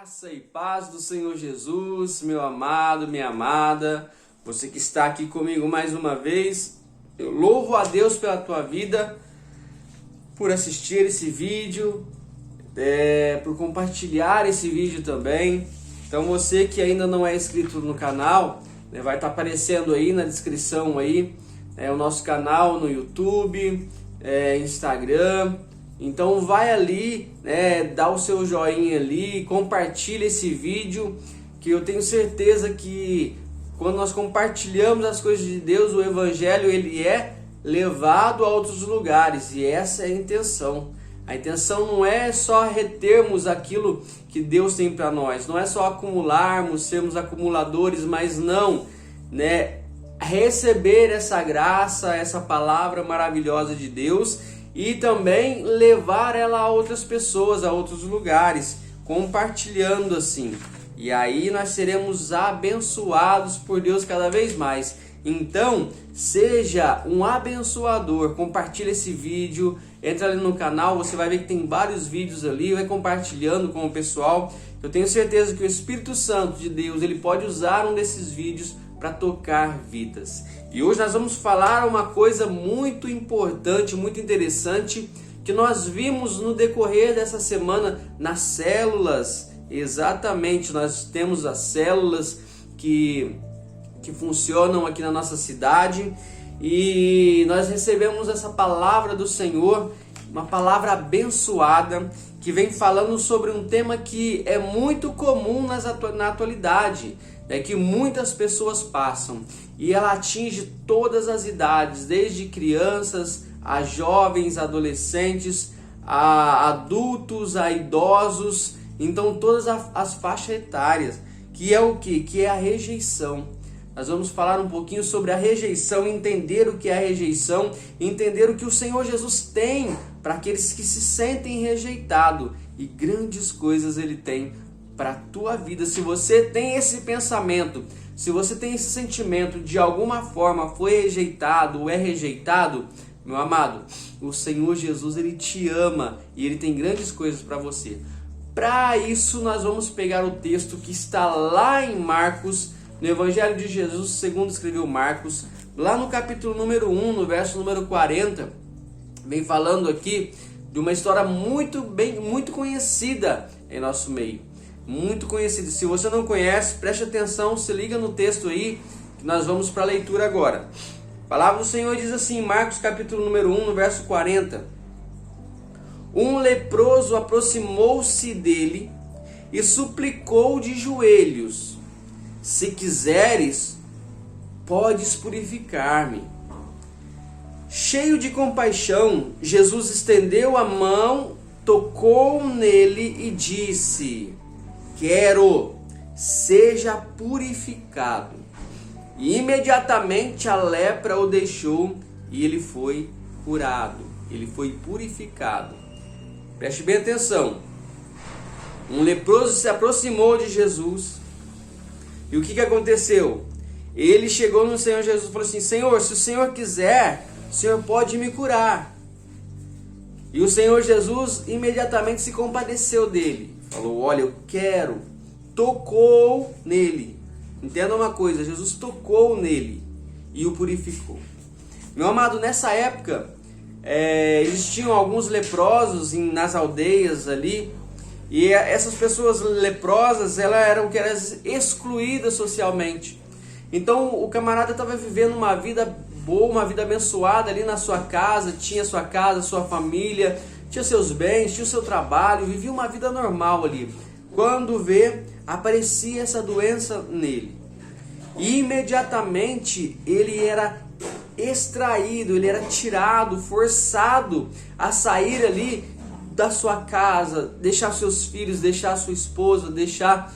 Graça e paz do Senhor Jesus, meu amado, minha amada, você que está aqui comigo mais uma vez, eu louvo a Deus pela tua vida, por assistir esse vídeo, por compartilhar esse vídeo também. Então você que ainda não é inscrito no canal, vai estar aparecendo aí na descrição aí, o nosso canal no YouTube, Instagram. Então vai ali, dá o seu joinha ali, compartilha esse vídeo, que eu tenho certeza que quando nós compartilhamos as coisas de Deus, o Evangelho ele é levado a outros lugares, e essa é a intenção. A intenção não é só retermos aquilo que Deus tem para nós, não é só acumularmos, sermos acumuladores, mas não, receber essa graça, essa palavra maravilhosa de Deus, e também levar ela a outras pessoas, a outros lugares, compartilhando assim. E aí nós seremos abençoados por Deus cada vez mais. Então, seja um abençoador, compartilha esse vídeo, entra ali no canal, você vai ver que tem vários vídeos ali, vai compartilhando com o pessoal. Eu tenho certeza que o Espírito Santo de Deus, ele pode usar um desses vídeos para tocar vidas. E hoje nós vamos falar uma coisa muito importante, muito interessante, que nós vimos no decorrer dessa semana nas células. Exatamente, nós temos as células que funcionam aqui na nossa cidade, e nós recebemos essa palavra do Senhor, uma palavra abençoada, que vem falando sobre um tema que é muito comum na atualidade, que muitas pessoas passam, e ela atinge todas as idades, desde crianças, a jovens, adolescentes, a adultos, a idosos, então todas as faixas etárias, que é o quê? Que é a rejeição. Nós vamos falar um pouquinho sobre a rejeição, entender o que é a rejeição, entender o que o Senhor Jesus tem para aqueles que se sentem rejeitados, e grandes coisas Ele tem para a tua vida. Se você tem esse pensamento, se você tem esse sentimento, de alguma forma foi rejeitado ou é rejeitado, meu amado, o Senhor Jesus Ele te ama e Ele tem grandes coisas para você. Para isso nós vamos pegar o texto que está lá em Marcos, no Evangelho de Jesus segundo escreveu Marcos, lá no capítulo número 1, no verso número 40, vem falando aqui de uma história muito conhecida em nosso meio. Muito conhecida. Se você não conhece, preste atenção, se liga no texto aí, que nós vamos para a leitura agora. A palavra do Senhor diz assim, Marcos capítulo número 1, no verso 40. Um leproso aproximou-se dele e suplicou de joelhos: se quiseres, podes purificar-me. Cheio de compaixão, Jesus estendeu a mão, tocou nele e disse: quero, seja purificado. E imediatamente a lepra o deixou e ele foi curado, ele foi purificado. Preste bem atenção. Um leproso se aproximou de Jesus. E o que aconteceu? Ele chegou no Senhor Jesus e falou assim: Senhor, se o Senhor quiser, o Senhor pode me curar. E o Senhor Jesus imediatamente se compadeceu dele. Falou: olha, eu quero. Tocou nele. Entenda uma coisa, Jesus tocou nele e o purificou. Meu amado, nessa época, existiam alguns leprosos nas aldeias ali. E essas pessoas leprosas, elas eram excluídas socialmente. Então o camarada estava vivendo uma vida boa, uma vida abençoada ali na sua casa, tinha sua casa, sua família, tinha seus bens, tinha o seu trabalho, vivia uma vida normal ali. Quando aparecia essa doença nele. E imediatamente ele era extraído, ele era tirado, forçado a sair ali da sua casa, deixar seus filhos, deixar sua esposa, deixar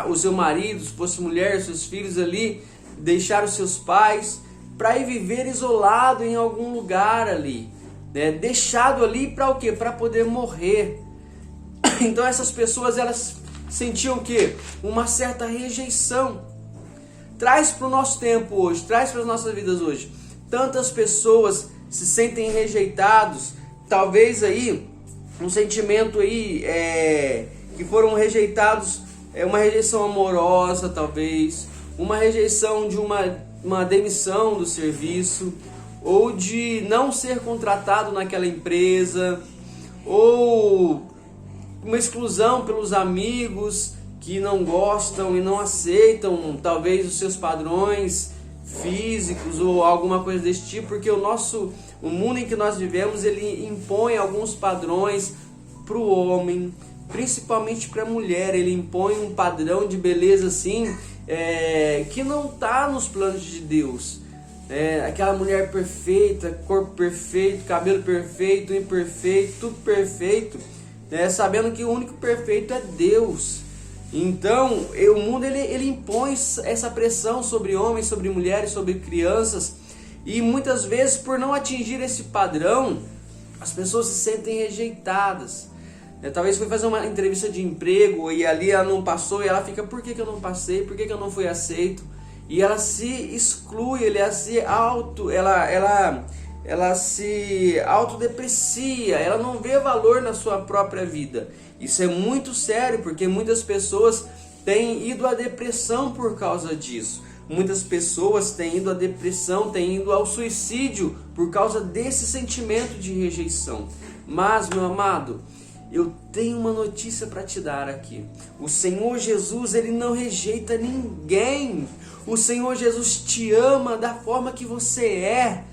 o seu marido, se fosse mulher, seus filhos ali, deixar os seus pais, para ir viver isolado em algum lugar ali, deixado ali para o quê? Para poder morrer. Então essas pessoas, elas sentiam o quê? Uma certa rejeição. Traz para o nosso tempo hoje, traz para as nossas vidas hoje. Tantas pessoas se sentem rejeitados, talvez aí um sentimento aí que foram rejeitados, uma rejeição amorosa talvez, uma rejeição de uma demissão do serviço, ou de não ser contratado naquela empresa, ou uma exclusão pelos amigos que não gostam e não aceitam talvez os seus padrões físicos ou alguma coisa desse tipo, porque o mundo em que nós vivemos, ele impõe alguns padrões para o homem, principalmente para a mulher. Ele impõe um padrão de beleza assim, que não está nos planos de Deus. Aquela mulher perfeita, corpo perfeito, cabelo perfeito, imperfeito, tudo perfeito, sabendo que o único perfeito é Deus. Então o mundo ele impõe essa pressão sobre homens, sobre mulheres, sobre crianças, e muitas vezes, por não atingir esse padrão, as pessoas se sentem rejeitadas. Talvez foi fazer uma entrevista de emprego e ali ela não passou, e ela fica: por que eu não passei? Por que eu não fui aceito? E ela se exclui, ela se autodeprecia, ela não vê valor na sua própria vida. Isso é muito sério, porque muitas pessoas têm ido à depressão por causa disso. Muitas pessoas têm ido à depressão, têm ido ao suicídio por causa desse sentimento de rejeição. Mas, meu amado, eu tenho uma notícia para te dar aqui. O Senhor Jesus, ele não rejeita ninguém. O Senhor Jesus te ama da forma que você é.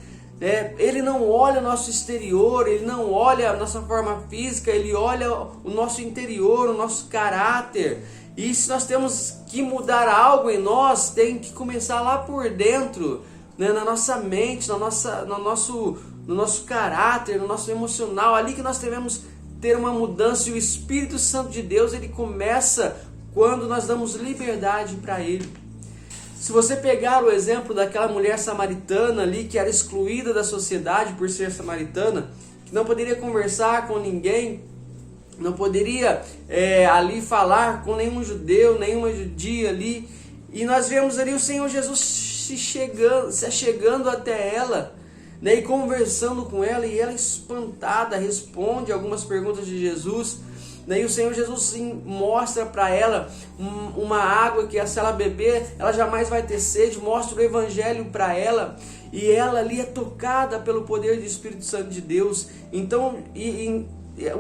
Ele não olha o nosso exterior, ele não olha a nossa forma física, ele olha o nosso interior, o nosso caráter. E se nós temos que mudar algo em nós, tem que começar lá por dentro, na nossa mente, no nosso caráter, no nosso emocional, ali que nós devemos ter uma mudança. E o Espírito Santo de Deus, ele começa quando nós damos liberdade para ele. Se você pegar o exemplo daquela mulher samaritana ali, que era excluída da sociedade por ser samaritana, que não poderia conversar com ninguém, não poderia ali falar com nenhum judeu, nenhuma judia ali, e nós vemos ali o Senhor Jesus se chegando até ela, e conversando com ela, e ela espantada responde algumas perguntas de Jesus. E o Senhor Jesus mostra para ela uma água que, se ela beber, ela jamais vai ter sede. Mostra o Evangelho para ela, e ela ali é tocada pelo poder do Espírito Santo de Deus. Então,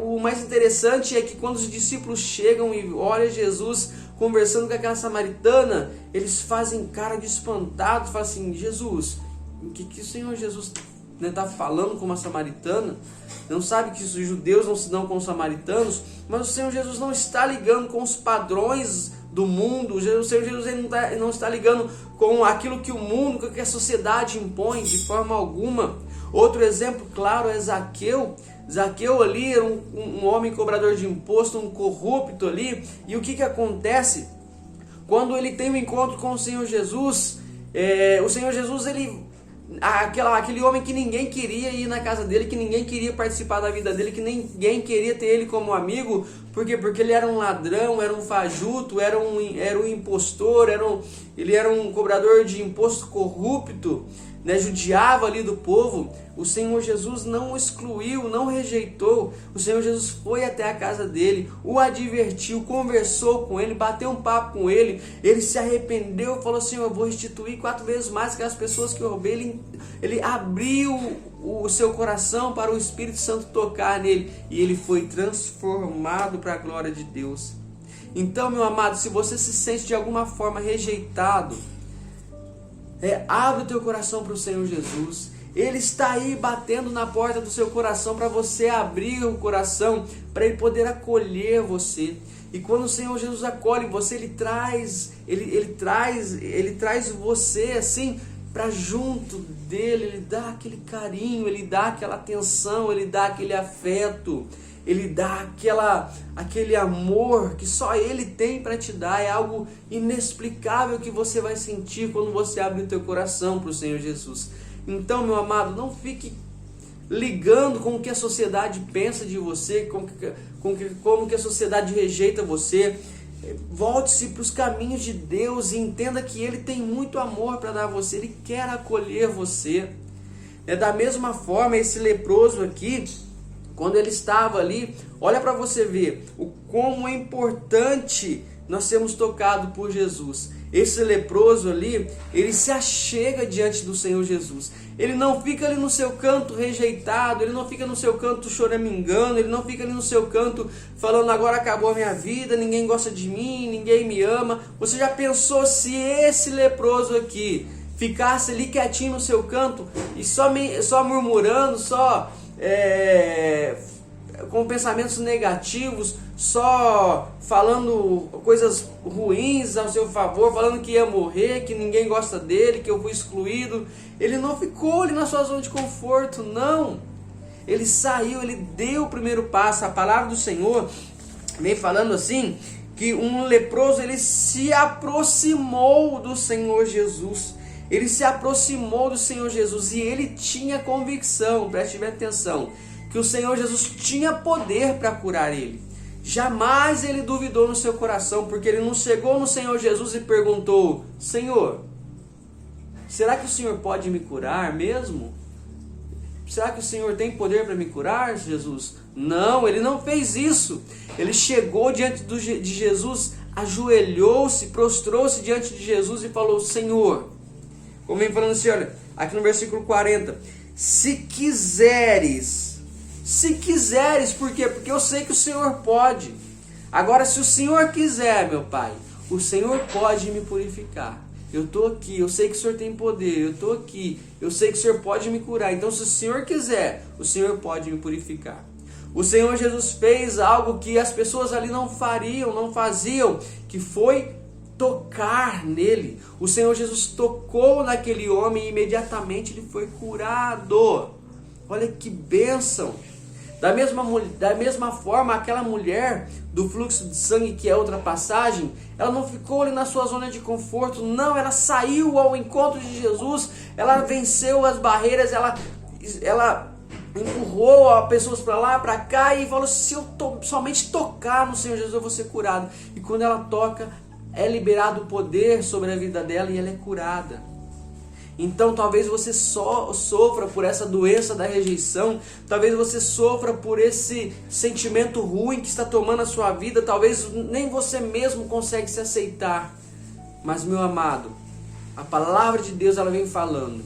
o mais interessante é que quando os discípulos chegam e olham Jesus conversando com aquela samaritana, eles fazem cara de espantado, falam assim: Jesus, o que o Senhor Jesus está falando com uma samaritana? Não sabe que os judeus não se dão com os samaritanos? Mas o Senhor Jesus não está ligando com os padrões do mundo. O Senhor Jesus não está ligando com aquilo que o mundo, que a sociedade impõe, de forma alguma. Outro exemplo claro é Zaqueu. Zaqueu ali era um homem cobrador de imposto, um corrupto ali. E o que acontece? Quando ele tem um encontro com o Senhor Jesus, o Senhor Jesus, aquele homem que ninguém queria ir na casa dele, que ninguém queria participar da vida dele, que ninguém queria ter ele como amigo. Por quê? Porque ele era um ladrão, era um fajuto, era um impostor, ele era um cobrador de imposto corrupto, judiava ali do povo. O Senhor Jesus não o excluiu, não rejeitou. O Senhor Jesus foi até a casa dele, o advertiu, conversou com ele, bateu um papo com ele. Ele se arrependeu, falou assim: eu vou restituir 4 vezes mais que as pessoas que eu roubei. Ele abriu o seu coração para o Espírito Santo tocar nele, e ele foi transformado para a glória de Deus. Então, meu amado, se você se sente de alguma forma rejeitado, abre o teu coração para o Senhor Jesus. Ele está aí batendo na porta do seu coração, para você abrir o coração, para ele poder acolher você. E quando o Senhor Jesus acolhe você, ele traz você assim para junto dele. Ele dá aquele carinho, ele dá aquela atenção, ele dá aquele afeto, ele dá aquele amor que só ele tem para te dar. É algo inexplicável que você vai sentir quando você abre o teu coração para o Senhor Jesus. Então, meu amado, não fique ligando com o que a sociedade pensa de você, como que a sociedade rejeita você. Volte-se para os caminhos de Deus e entenda que Ele tem muito amor para dar a você. Ele quer acolher você. Da mesma forma, esse leproso aqui, quando ele estava ali, olha para você ver o como é importante nós sermos tocados por Jesus. Esse leproso ali, ele se achega diante do Senhor Jesus. Ele não fica ali no seu canto rejeitado, ele não fica no seu canto choramingando, ele não fica ali no seu canto falando agora acabou a minha vida, ninguém gosta de mim, ninguém me ama. Você já pensou se esse leproso aqui ficasse ali quietinho no seu canto e só murmurando, só com pensamentos negativos, só falando coisas ruins ao seu favor, falando que ia morrer, que ninguém gosta dele, que eu fui excluído. Ele não ficou ali na sua zona de conforto, não. Ele saiu, ele deu o primeiro passo. A palavra do Senhor vem falando assim, que um leproso, ele se aproximou do Senhor Jesus. Ele se aproximou do Senhor Jesus e ele tinha convicção, preste bem atenção, que o Senhor Jesus tinha poder para curar ele. Jamais ele duvidou no seu coração, porque ele não chegou no Senhor Jesus e perguntou: Senhor, será que o Senhor pode me curar mesmo? Será que o Senhor tem poder para me curar, Jesus? Não, ele não fez isso. Ele chegou diante de Jesus, ajoelhou-se, prostrou-se diante de Jesus e falou: Senhor, como vem falando assim, olha, aqui no versículo 40, se quiseres, por quê? Porque eu sei que o Senhor pode. Agora, se o Senhor quiser, meu Pai, o Senhor pode me purificar. Eu estou aqui, eu sei que o Senhor tem poder, eu estou aqui, eu sei que o Senhor pode me curar. Então, se o Senhor quiser, o Senhor pode me purificar. O Senhor Jesus fez algo que as pessoas ali não faziam, que foi tocar nele. O Senhor Jesus tocou naquele homem e imediatamente ele foi curado. Olha que bênção! Da mesma forma, aquela mulher do fluxo de sangue, que é outra passagem, ela não ficou ali na sua zona de conforto, não, ela saiu ao encontro de Jesus, ela venceu as barreiras, ela empurrou as pessoas para lá, para cá e falou: se eu somente tocar no Senhor Jesus eu vou ser curado. E quando ela toca, é liberado o poder sobre a vida dela e ela é curada. Então talvez você sofra por essa doença da rejeição, talvez você sofra por esse sentimento ruim que está tomando a sua vida, talvez nem você mesmo consegue se aceitar. Mas, meu amado, a palavra de Deus, ela vem falando,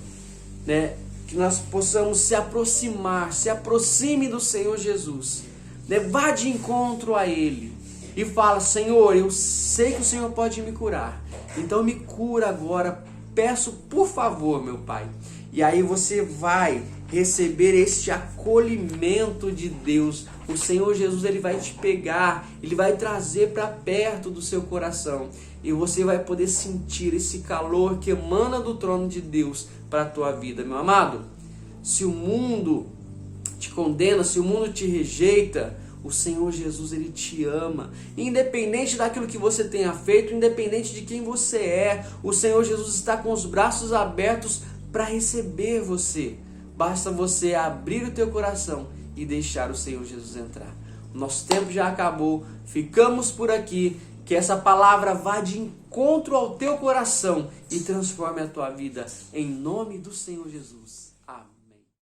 né, que nós possamos se aproxime do Senhor Jesus, né, vá de encontro a Ele e fala: Senhor, eu sei que o Senhor pode me curar, então me cura agora, peço por favor, meu Pai. E aí você vai receber este acolhimento de Deus. O Senhor Jesus, ele vai te pegar, ele vai trazer para perto do seu coração e você vai poder sentir esse calor que emana do trono de Deus para a tua vida, meu amado. Se o mundo te condena, se o mundo te rejeita, o Senhor Jesus, ele te ama, independente daquilo que você tenha feito, independente de quem você é. O Senhor Jesus está com os braços abertos para receber você. Basta você abrir o teu coração e deixar o Senhor Jesus entrar. O nosso tempo já acabou, ficamos por aqui. Que essa palavra vá de encontro ao teu coração e transforme a tua vida, em nome do Senhor Jesus.